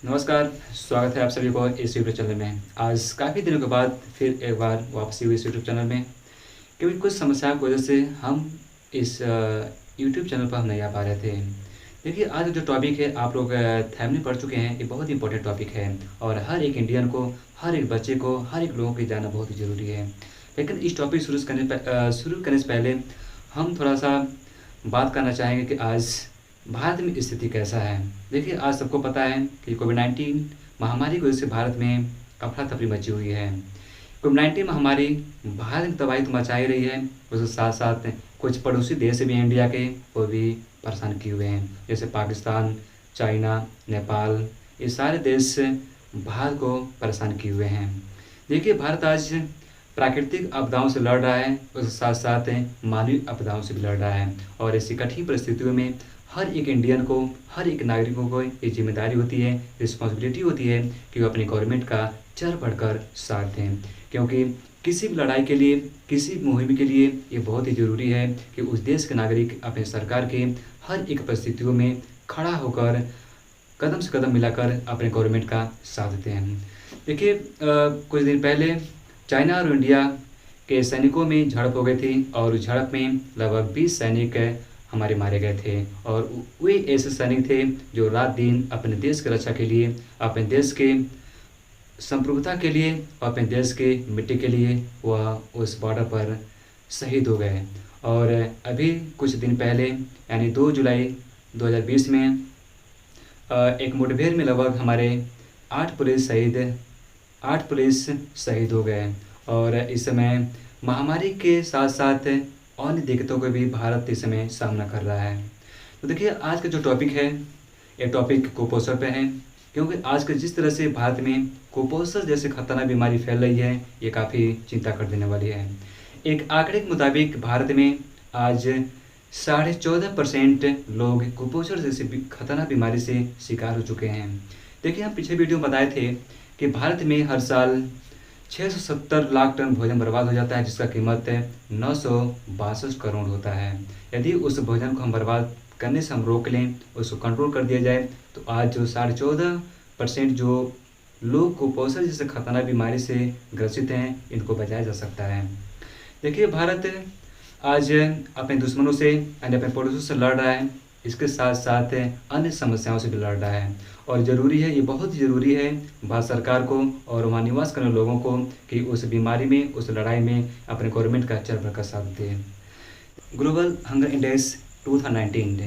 नमस्कार, स्वागत है आप सभी को इस यूट्यूब चैनल में। आज काफ़ी दिनों के बाद फिर एक बार वापसी हुई इस यूट्यूब चैनल में, क्योंकि कुछ समस्याओं की वजह से हम इस यूट्यूब चैनल पर हम नहीं आ पा रहे थे। देखिए, आज जो टॉपिक है आप लोग थंबनेल पढ़ चुके हैं, ये बहुत ही इंपॉर्टेंट टॉपिक है और हर एक इंडियन को, हर एक बच्चे को, हर एक लोगों को जानना बहुत ही ज़रूरी है। लेकिन इस टॉपिक शुरू करने से पहले हम थोड़ा-सा बात करना चाहेंगे कि आज भारत में स्थिति कैसा है। देखिए, आज सबको पता है कि कोविड-19 महामारी की वजह से भारत में अफरा-तफरी मची हुई है। कोविड-19 महामारी भारत में तबाही तो मचा ही रही है, उसके साथ-साथ कुछ पड़ोसी देश भी हैं इंडिया के, वो भी परेशान किए हुए हैं। जैसे पाकिस्तान, चाइना, नेपाल, ये सारे देश भारत को परेशान किए हुए हैं। देखिए, भारत आज प्राकृतिक आपदाओं से लड़ रहा है, उसके साथ-साथ मानवीय आपदाओं से भी लड़ रहा है और ऐसी कठिन परिस्थितियों में हर एक इंडियन को, हर एक नागरिकों को ये ज़िम्मेदारी होती है, रिस्पॉन्सिबिलिटी होती है कि वो अपनी गवर्नमेंट का चढ़ बढ़कर साथ दें। क्योंकि किसी भी लड़ाई के लिए, किसी भी मुहिम के लिए ये बहुत ही ज़रूरी है कि उस देश के नागरिक अपने सरकार के हर एक परिस्थितियों में खड़ा होकर कदम से कदम मिलाकर अपने गवर्नमेंट का साथ देते हैं। देखिए, कुछ दिन पहले चाइना और इंडिया के सैनिकों में झड़प हो गई थी और उस झड़प में लगभग 20 सैनिक हमारे मारे गए थे और वे ऐसे सैनिक थे जो रात दिन अपने देश की रक्षा के लिए, अपने देश के संप्रभुता के लिए और अपने देश के मिट्टी के लिए वह उस बॉर्डर पर शहीद हो गए। और अभी कुछ दिन पहले यानी 2 जुलाई 2020 में एक मुठभेड़ में लगभग हमारे 8 पुलिस शहीद हो गए। और इस समय महामारी के साथ साथ अन्य दिक्कतों का भी भारत इस समय सामना कर रहा है। तो देखिए, आज का जो टॉपिक है, ये टॉपिक कुपोषण पे है, क्योंकि आज के जिस तरह से भारत में कुपोषण जैसे खतरनाक बीमारी फैल रही है, ये काफ़ी चिंता कर देने वाली है। एक आंकड़े के मुताबिक भारत में आज 14.5% लोग कुपोषण जैसी खतरनाक बीमारी से शिकार हो चुके हैं। देखिए, हम पिछले वीडियो में बताए थे कि भारत में हर साल 670 लाख टन भोजन बर्बाद हो जाता है, जिसका कीमत 962 करोड़ होता है। यदि उस भोजन को हम बर्बाद करने से हम रोक लें, उसको कंट्रोल कर दिया जाए, तो आज जो 14.5% जो लोग कुपोषण जैसे खतरनाक बीमारी से ग्रसित हैं, इनको बचाया जा सकता है। देखिए, भारत आज अपने दुश्मनों से यानी अपने पड़ोसियों से लड़ रहा है, इसके साथ साथ अन्य समस्याओं से भी लड़ रहा है और ज़रूरी है, ये बहुत ज़रूरी है भारत सरकार को और वहाँ निवास करने लोगों को कि उस बीमारी में, उस लड़ाई में अपने गवर्नमेंट का चढ़ बढ़कर साथ दें। ग्लोबल हंगर इंडेक्स 2019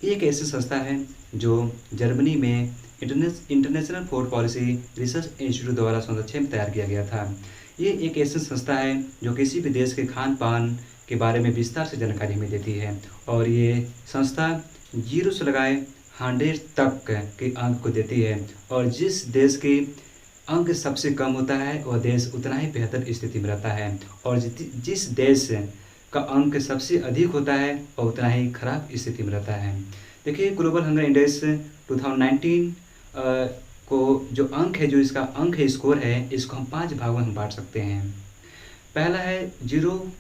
ये एक ऐसी संस्था है जो जर्मनी में international food policy research institute द्वारा संरक्षण में तैयार किया गया था। ये एक ऐसी संस्था है जो किसी भी देश के खान पान के बारे में विस्तार से जानकारी हमें देती है और ये संस्था 0 से लगाए 100 तक के अंक को देती है और जिस देश के अंक सबसे कम होता है वह देश उतना ही बेहतर स्थिति में रहता है और जिस देश का अंक सबसे अधिक होता है और उतना ही खराब स्थिति में रहता है। देखिए, ग्लोबल हंगर इंडेक्स 2019 को जो अंक है, जो इसका अंक है, स्कोर है, इसको हम 5 भागों में बांट सकते हैं। पहला है 0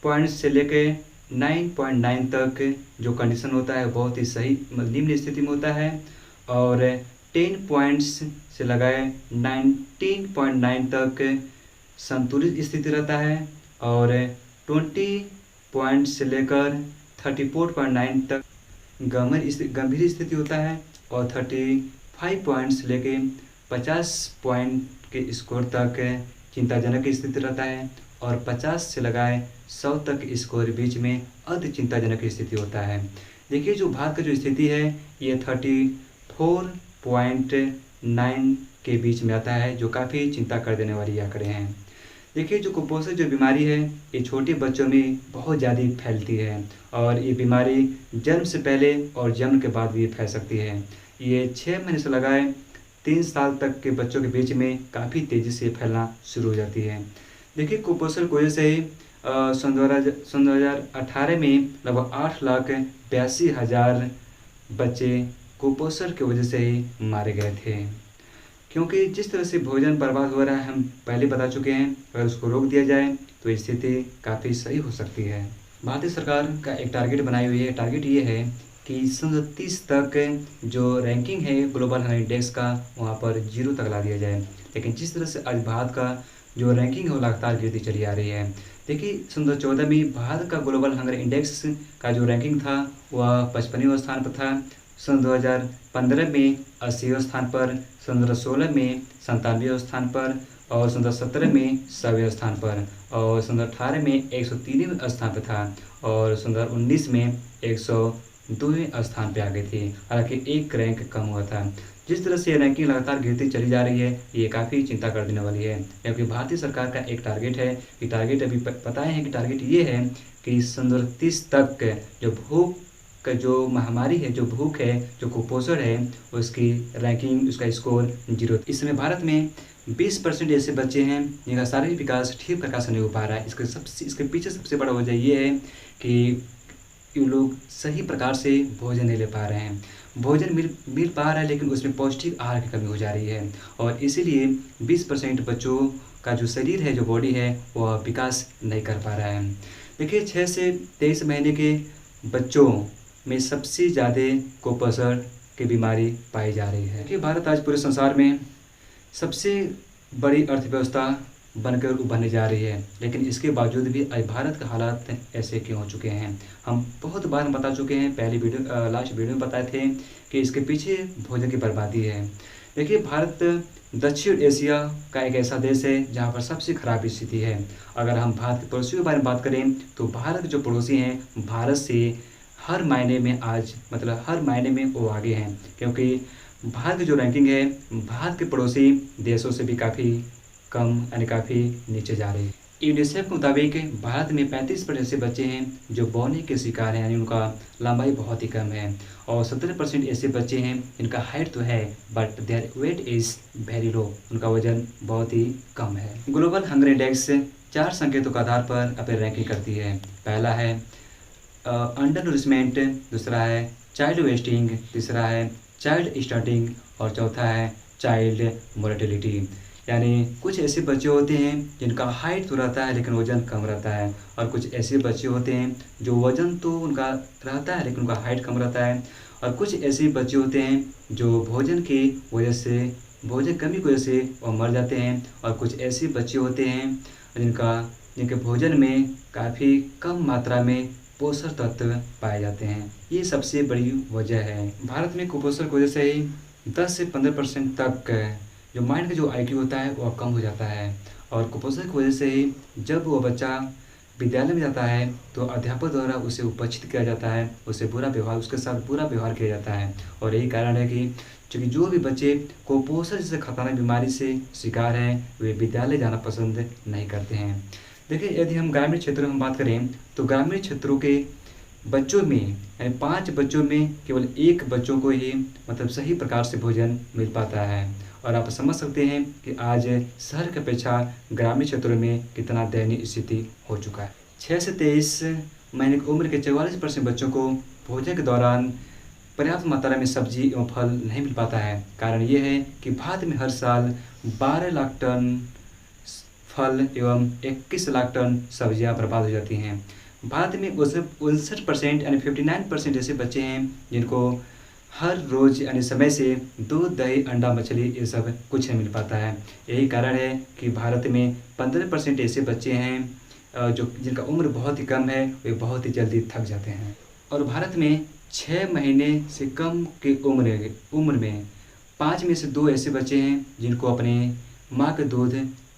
पॉइंट से लेके 9.9 तक जो कंडीशन होता है बहुत ही सही निम्न स्थिति में होता है और 10 पॉइंट्स से लगाए 19.9 तक संतुलित स्थिति रहता है और 20 पॉइंट से लेकर 34.9 तक गंभीर स्थिति होता है और 35 पॉइंट से लेके 50 पॉइंट के स्कोर तक चिंताजनक स्थिति रहता है और 50 से लगाए 100 तक स्कोर बीच में अति चिंताजनक स्थिति होता है। देखिए, जो भारत का जो स्थिति है ये 34.9 के बीच में आता है, जो काफ़ी चिंता कर देने वाली आंकड़े हैं। देखिए, जो कुपोषण जो बीमारी है ये छोटे बच्चों में बहुत ज़्यादा फैलती है और ये बीमारी जन्म से पहले और जन्म के बाद भी फैल सकती है। ये 6 महीने से लगाए 3 साल तक के बच्चों के बीच में काफ़ी तेज़ी से फैलना शुरू हो जाती है। देखिए, कुपोषण की वजह से ही सन 2018 में लगभग 8,82,000 बच्चे कुपोषण की वजह से ही मारे गए थे। क्योंकि जिस तरह से भोजन बर्बाद हो रहा है हम पहले बता चुके हैं, अगर उसको रोक दिया जाए तो स्थिति काफ़ी सही हो सकती है। भारतीय सरकार का एक टारगेट बनाई हुई है। टारगेट ये है कि सन 30 तक जो रैंकिंग है ग्लोबल हंगर इंडेक्स का वहाँ पर 0 तक ला दिया जाए। लेकिन जिस तरह से आज भारत का जो रैंकिंग है वो लगातार गिरती चली आ रही है। देखिए सन 2014 में भारत का ग्लोबल हंगर इंडेक्स का जो रैंकिंग था वह 55वें स्थान पर था। सन 2015 में 80वें स्थान पर, सन 2016 में 97वें स्थान पर, और सन 2017 में 100वें स्थान पर, और सन 2018 में 103वें स्थान पर था, और सन 2019 में 102वें स्थान पर आ गई थी। हालांकि एक रैंक कम हुआ था। जिस तरह से रैंकिंग लगातार गिरती चली जा रही है ये काफ़ी चिंता कर देने वाली है, क्योंकि भारतीय सरकार का एक टारगेट है कि टारगेट अभी बताए हैं कि टारगेट ये है कि सन 2030 तक जो भूख का जो महामारी है, जो भूख है, जो कुपोषण है, उसकी रैंकिंग, उसका स्कोर 0। इस समय भारत में 20% ऐसे बच्चे हैं जिनका शारीरिक विकास ठीक प्रकार से नहीं हो पा रहा है। इसके पीछे सबसे बड़ा वजह ये है कि ये लोग सही प्रकार से भोजन नहीं ले पा रहे हैं। भोजन मिल पा रहा है लेकिन उसमें पौष्टिक आहार की कमी हो जा रही है, और इसीलिए 20% बच्चों का जो शरीर है, जो बॉडी है, वह विकास नहीं कर पा रहा है। देखिए 6 से 23 महीने के बच्चों में सबसे ज़्यादा कुपोषण की बीमारी पाई जा रही है। देखिए भारत आज पूरे संसार में सबसे बड़ी अर्थव्यवस्था बनकर उभरने जा रही है, लेकिन इसके बावजूद भी आज भारत का हालात ऐसे क्यों हो चुके हैं। हम बहुत बार हम बता चुके हैं, पहली वीडियो लास्ट वीडियो में बताए थे कि इसके पीछे भोजन की बर्बादी है। देखिए भारत दक्षिण एशिया का एक ऐसा देश है जहाँ पर सबसे खराब स्थिति है। अगर हम भारत के पड़ोसियों के बारे में बात करें तो भारत के जो पड़ोसी हैं भारत से हर मायने में आज हर मायने में वो आगे हैं, क्योंकि भारत की जो रैंकिंग है भारत के पड़ोसी देशों से भी काफ़ी कम यानी काफ़ी नीचे जा रही है। यूनिसेफ के मुताबिक भारत में 35% ऐसे बच्चे हैं जो बौने के शिकार हैं, यानी उनका लंबाई बहुत ही कम है, और 17% ऐसे बच्चे हैं जिनका हाइट तो है but their weight is very low, उनका वजन बहुत ही कम है। ग्लोबल हंगर इंडेक्स 4 संकेतों के आधार पर अपनी रैंकिंग करती है। पहला है अंडर नूरिशमेंट, दूसरा है चाइल्ड वेस्टिंग, तीसरा है चाइल्ड स्टार्टिंग, और चौथा है चाइल्ड मोर्टेलिटी। यानी कुछ ऐसे बच्चे होते हैं जिनका हाइट तो रहता है लेकिन वज़न कम रहता है, और कुछ ऐसे बच्चे होते हैं जो वज़न तो उनका रहता है लेकिन उनका हाइट कम रहता है, और कुछ ऐसे बच्चे होते हैं जो भोजन की वजह से, भोजन कमी की वजह से वो मर जाते हैं, और कुछ ऐसे बच्चे होते हैं जिनके भोजन में काफ़ी कम मात्रा में पोषक तत्व पाए जाते हैं। ये सबसे बड़ी वजह है। भारत में कुपोषण की वजह से ही 10 से 15% तक जो माइंड का जो IQ होता है वह कम हो जाता है, और कुपोषण की वजह से ही जब वो बच्चा विद्यालय में जाता है तो अध्यापक द्वारा उसे उपेक्षित किया जाता है, उसके साथ बुरा व्यवहार किया जाता है। और यही कारण है कि चूँकि जो भी बच्चे कुपोषण जैसे खतरनाक बीमारी से शिकार हैं वे विद्यालय जाना पसंद नहीं करते हैं। देखिए यदि हम ग्रामीण क्षेत्रों में बात करें तो ग्रामीण क्षेत्रों के बच्चों में यानी 5 बच्चों में केवल 1 बच्चों को ही सही प्रकार से भोजन मिल पाता है, और आप समझ सकते हैं कि आज शहर की अपेक्षा ग्रामीण क्षेत्रों में कितना दयनीय स्थिति हो चुका है। 6 से 23 महीने की उम्र के 44% बच्चों को भोजन के दौरान पर्याप्त मात्रा में सब्जी एवं फल नहीं मिल पाता है। कारण ये है कि भारत में हर साल 12 लाख टन फल एवं 21 लाख टन सब्जियां बर्बाद हो जाती हैं। भारत में 59% यानी 59% ऐसे बच्चे हैं जिनको हर रोज़ यानी समय से दूध, दही, अंडा, मछली ये सब कुछ नहीं मिल पाता है। यही कारण है कि भारत में 15% ऐसे बच्चे हैं जो जिनका उम्र बहुत ही कम है, वे बहुत ही जल्दी थक जाते हैं। और भारत में 6 महीने से कम की उम्र में 5 में से 2 ऐसे बच्चे हैं जिनको अपने माँ का दूध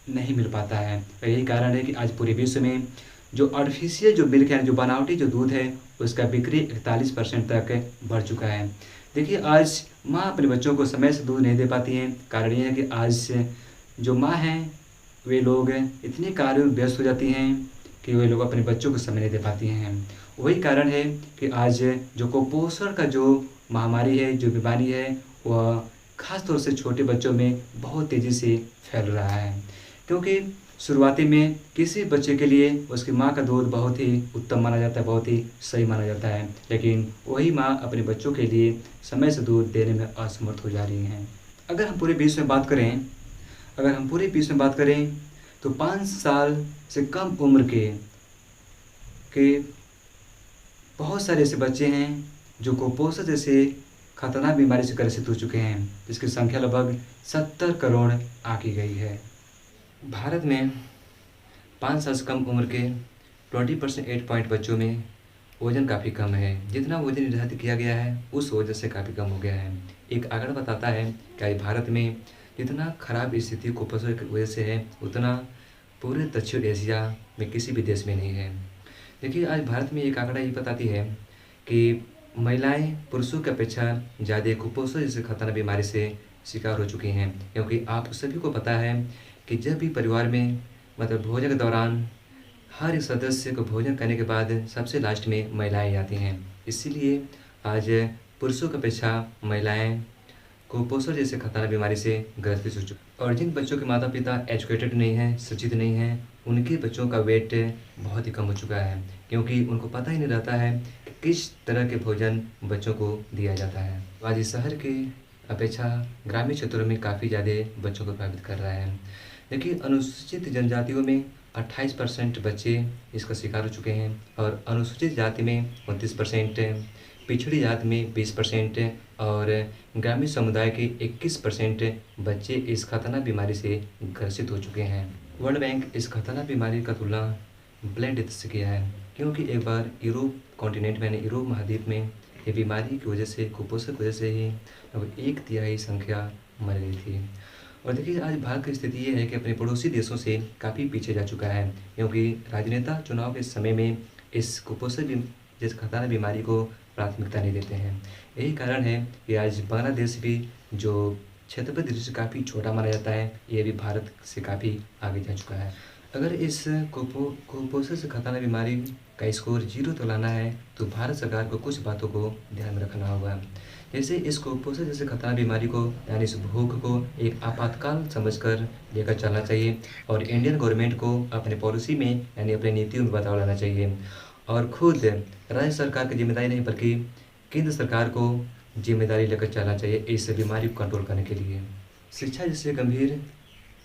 नहीं मिल पाता है। यही कारण है कि आज पूरे विश्व में जो आर्टिफिशियल जो मिल्क है, जो बनावटी जो दूध है, उसका बिक्री 41% तक बढ़ चुका है। देखिए आज माँ अपने बच्चों को समय से दूध नहीं दे पाती हैं। कारण ये है कि आज जो माँ हैं वे लोग इतने कार्यों में व्यस्त हो जाती हैं कि वे लोग अपने बच्चों को समय नहीं दे पाती हैं। वही कारण है कि आज जो कुपोषण का जो महामारी है, जो बीमारी है, वह खास तौर से छोटे बच्चों में बहुत तेज़ी से फैल रहा है। क्योंकि शुरुआती में किसी बच्चे के लिए उसकी माँ का दूध बहुत ही उत्तम माना जाता है, बहुत ही सही माना जाता है, लेकिन वही माँ अपने बच्चों के लिए समय से दूध देने में असमर्थ हो जा रही हैं। अगर हम पूरे विश्व में बात करें तो 5 साल से कम उम्र के बहुत सारे ऐसे बच्चे हैं जो कुपोषण जैसे खतरनाक बीमारी से ग्रसित हो चुके हैं, जिसकी संख्या लगभग 70 करोड़ आंकी गई है। भारत में 5 साल से कम उम्र के 20% 8 पॉइंट बच्चों में वजन काफ़ी कम है। जितना वजन निर्धारित किया गया है उस वजह से काफ़ी कम हो गया है। एक आंकड़ा बताता है कि आज भारत में जितना खराब स्थिति कुपोषण की वजह से है, उतना पूरे दक्षिण एशिया में किसी भी देश में नहीं है। देखिए, आज भारत में एक आंकड़ा ये बताती है कि महिलाएं पुरुषों की अपेक्षा ज़्यादा कुपोषण जैसे खतरनाक बीमारी से शिकार हो चुकी हैं, क्योंकि आप सभी को पता है कि जब भी परिवार में मतलब भोजन के दौरान हर एक सदस्य को भोजन करने के बाद सबसे लास्ट में महिलाएं आती हैं। इसीलिए आज पुरुषों की अपेक्षा महिलाएं कुपोषण जैसे खतरनाक बीमारी से ग्रसित हो चुकी। और जिन बच्चों के माता पिता एजुकेटेड नहीं हैं, शिक्षित नहीं हैं, उनके बच्चों का वेट बहुत ही कम हो चुका है, क्योंकि उनको पता ही नहीं रहता है कि किस तरह के भोजन बच्चों को दिया जाता है। आज शहर की अपेक्षा ग्रामीण क्षेत्रों में काफ़ी ज़्यादा बच्चों को प्रभावित कर रहा है। देखिए, अनुसूचित जनजातियों में 28% बच्चे इसका शिकार हो चुके हैं और अनुसूचित जाति में 29%, पिछड़ी जाति में 20% और ग्रामीण समुदाय के 21% बच्चे इस खतरनाक बीमारी से ग्रसित हो चुके हैं। वर्ल्ड बैंक इस खतरनाक बीमारी का तुलना ब्लैक डेथ से किया है, क्योंकि एक बार यूरोप कॉन्टिनेंट में यूरोप महाद्वीप में ये बीमारी की वजह से, कुपोषण की वजह से ही लगभग 1/3 संख्या मर गई थी। और देखिए, आज भारत की स्थिति ये है कि अपने पड़ोसी देशों से काफ़ी पीछे जा चुका है, क्योंकि राजनेता चुनाव के समय में इस कुपोषण जैसे खतरनाक बीमारी को प्राथमिकता नहीं देते हैं। यही कारण है कि आज बांग्लादेश भी, जो क्षेत्रफल दृष्टि से काफ़ी छोटा माना जाता है, ये भी भारत से काफ़ी आगे जा चुका है। अगर इस कुपोषण से खतरनाक बीमारी का स्कोर 0 तो लाना है, तो भारत सरकार को कुछ बातों को ध्यान में रखना होगा। जैसे इस कुपोषण जैसे खतरनाक बीमारी को, यानी इस भूख को एक आपातकाल समझकर लेकर चलना चाहिए और इंडियन गवर्नमेंट को अपने पॉलिसी में यानी अपनी नीतियों में बदलाव लाना चाहिए और खुद राज्य सरकार की जिम्मेदारी नहीं बल्कि केंद्र सरकार को जिम्मेदारी लेकर चलना चाहिए इस बीमारी को कंट्रोल करने के लिए। शिक्षा जैसे गंभीर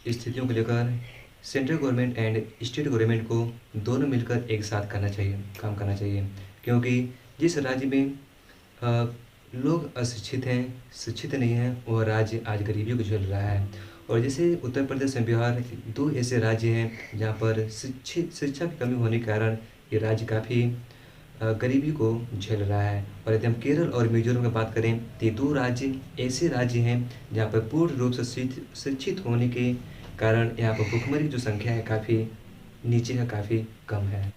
स्थितियों को लेकर central government and state government को दोनों मिलकर एक साथ काम करना चाहिए, क्योंकि जिस राज्य में लोग अशिक्षित हैं, शिक्षित नहीं हैं, वह राज्य आज गरीबी को झेल रहा है। और जैसे उत्तर प्रदेश और बिहार 2 ऐसे राज्य हैं जहाँ पर शिक्षा की कमी होने के कारण ये राज्य काफ़ी गरीबी को झेल रहा है। और यदि हम केरल और मिजोरम की बात करें तो ये 2 राज्य ऐसे राज्य हैं जहाँ पर पूर्ण रूप से शिक्षित होने के कारण यहाँ पर भुखमरी की जो संख्या है काफ़ी नीचे है, काफ़ी कम है।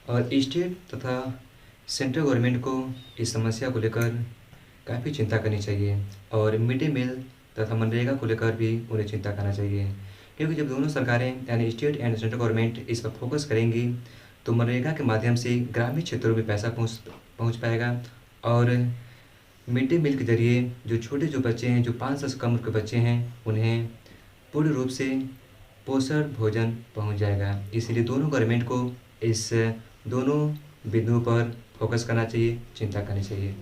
और स्टेट तथा सेंट्रल गवर्नमेंट को इस समस्या को लेकर काफ़ी चिंता करनी चाहिए और मिड डे मील तथा मनरेगा को लेकर भी उन्हें चिंता करना चाहिए, क्योंकि जब दोनों सरकारें यानी स्टेट एंड सेंट्रल गवर्नमेंट इस पर फोकस करेंगी तो मनरेगा के माध्यम से ग्रामीण क्षेत्रों में पैसा पहुँच पाएगा और मिड डे मील के जरिए जो बच्चे हैं, जो 5 साल से कम उम्र के बच्चे हैं, उन्हें पूर्ण रूप से पोषण भोजन पहुंच जाएगा। इसलिए दोनों गवर्नमेंट को इस दोनों बिंदुओं पर फोकस करना चाहिए, चिंता करनी चाहिए।